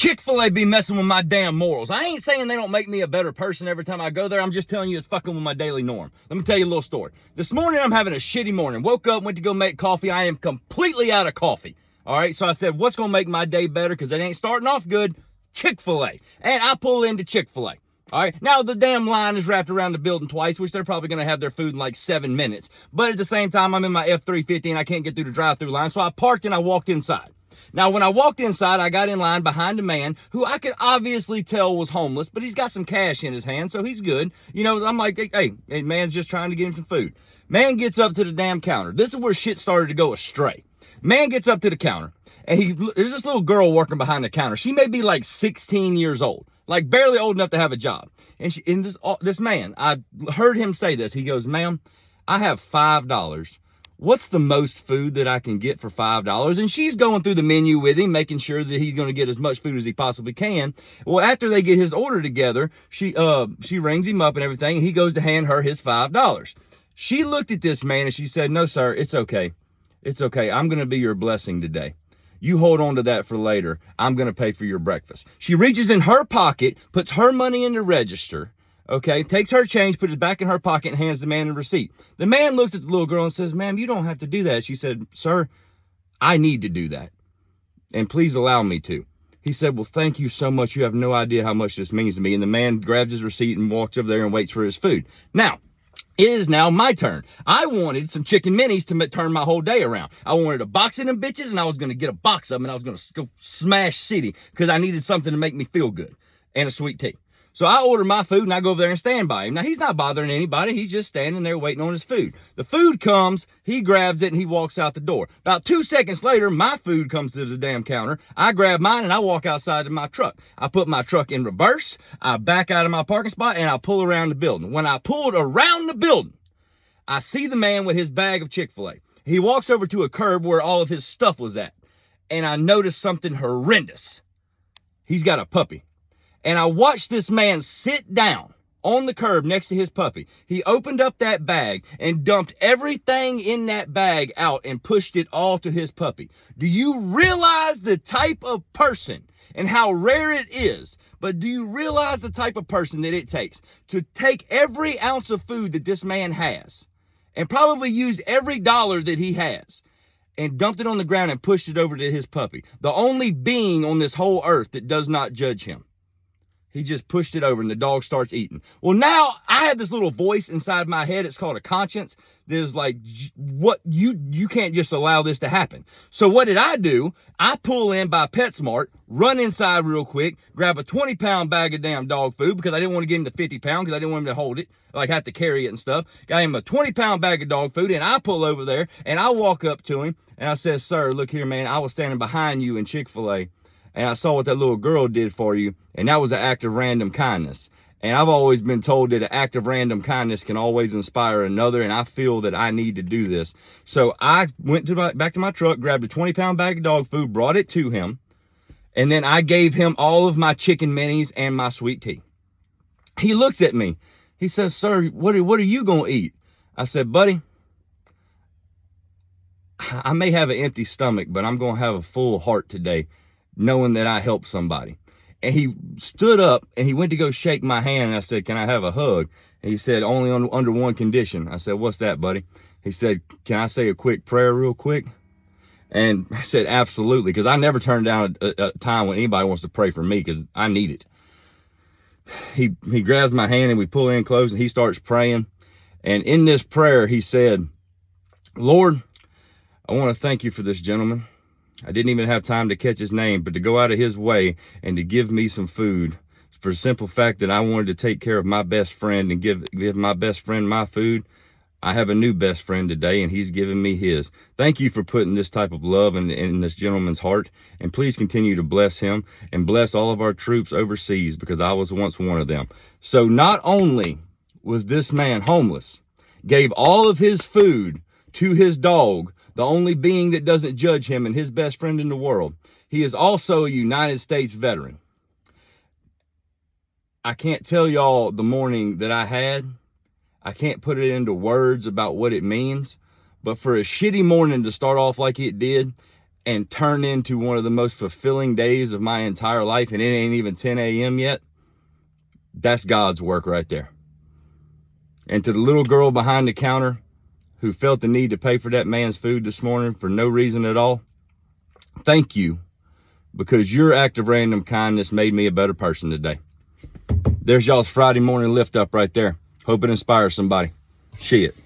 Chick-fil-A be messing with my damn morals. I ain't saying they don't make me a better person every time I go there. I'm just telling you it's fucking with my daily norm. Let me tell you a little story. This morning I'm having a shitty morning. Woke up, went to go make coffee. I am completely out of coffee. All right, so I said, what's gonna make my day better? Because it ain't starting off good. Chick-fil-A. And I pull into Chick-fil-A. All right, now the damn line is wrapped around the building twice, which they're probably going to have their food in like 7 minutes. But at the same time, I'm in my F-350 and I can't get through the drive-through line. So I parked and I walked inside. Now, when I walked inside, I got in line behind a man who I could obviously tell was homeless, but he's got some cash in his hand, so he's good. You know, I'm like, hey, man's just trying to get him some food. Man gets up to the damn counter. This is where shit started to go astray. Man gets up to the counter, and there's this little girl working behind the counter. She may be like 16 years old. Like barely old enough to have a job. And this man, I heard him say this. He goes, ma'am, I have $5. What's the most food that I can get for $5? And she's going through the menu with him, making sure that he's going to get as much food as he possibly can. Well, after they get his order together, she rings him up and everything, and he goes to hand her his $5. She looked at this man and she said, no, sir, it's okay. It's okay. I'm going to be your blessing today. You hold on to that for later. I'm going to pay for your breakfast. She reaches in her pocket, puts her money in the register, okay, takes her change, puts it back in her pocket, and hands the man the receipt. The man looks at the little girl and says, ma'am, you don't have to do that. She said, sir, I need to do that. And please allow me to. He said, well, thank you so much. You have no idea how much this means to me. And the man grabs his receipt and walks over there and waits for his food. Now, it is now my turn. I wanted some chicken minis to turn my whole day around. I wanted a box of them bitches, and I was going to get a box of them, and I was going to go smash city because I needed something to make me feel good and a sweet tea. So I order my food, and I go over there and stand by him. Now, he's not bothering anybody. He's just standing there waiting on his food. The food comes, he grabs it, and he walks out the door. About 2 seconds later, my food comes to the damn counter. I grab mine, and I walk outside to my truck. I put my truck in reverse. I back out of my parking spot, and I pull around the building. When I pulled around the building, I see the man with his bag of Chick-fil-A. He walks over to a curb where all of his stuff was at, and I noticed something horrendous. He's got a puppy. And I watched this man sit down on the curb next to his puppy. He opened up that bag and dumped everything in that bag out and pushed it all to his puppy. Do you realize the type of person and how rare it is? But do you realize the type of person that it takes to take every ounce of food that this man has and probably used every dollar that he has and dumped it on the ground and pushed it over to his puppy? The only being on this whole earth that does not judge him. He just pushed it over and the dog starts eating. Well, now I have this little voice inside my head. It's called a conscience. That is like, what, you can't just allow this to happen. So what did I do? I pull in by PetSmart, run inside real quick, grab a 20-pound bag of damn dog food because I didn't want to get him the 50-pound because I didn't want him to hold it, like have to carry it and stuff. Got him a 20-pound bag of dog food, and I pull over there and I walk up to him and I said, sir, look here, man. I was standing behind you in Chick-fil-A. And I saw what that little girl did for you, and that was an act of random kindness. And I've always been told that an act of random kindness can always inspire another, and I feel that I need to do this. So I went back to my truck, grabbed a 20-pound bag of dog food, brought it to him, and then I gave him all of my chicken minis and my sweet tea. He looks at me. He says, sir, what are you going to eat? I said, buddy, I may have an empty stomach, but I'm going to have a full heart today, knowing that I helped somebody. And he stood up and he went to go shake my hand. And I said, can I have a hug? And he said, only under one condition. I said, what's that, buddy? He said, can I say a quick prayer real quick? And I said, absolutely. Because I never turn down a time when anybody wants to pray for me because I need it. He grabs my hand and we pull in close and he starts praying. And in this prayer, he said, Lord, I want to thank you for this gentleman. I didn't even have time to catch his name, but to go out of his way and to give me some food for the simple fact that I wanted to take care of my best friend and give my best friend my food. I have a new best friend today, and he's giving me his. Thank you for putting this type of love in this gentleman's heart, and please continue to bless him and bless all of our troops overseas because I was once one of them. So not only was this man homeless, gave all of his food to his dog, the only being that doesn't judge him and his best friend in the world, he is also a United States veteran. I can't tell y'all the morning that I had. I can't put it into words about what it means, but for a shitty morning to start off like it did, and turn into one of the most fulfilling days of my entire life, and it ain't even 10 a.m. yet, that's God's work right there. And to the little girl behind the counter who felt the need to pay for that man's food this morning for no reason at all, thank you, because your act of random kindness made me a better person today. There's y'all's Friday morning lift up right there. Hope it inspires somebody. Shit.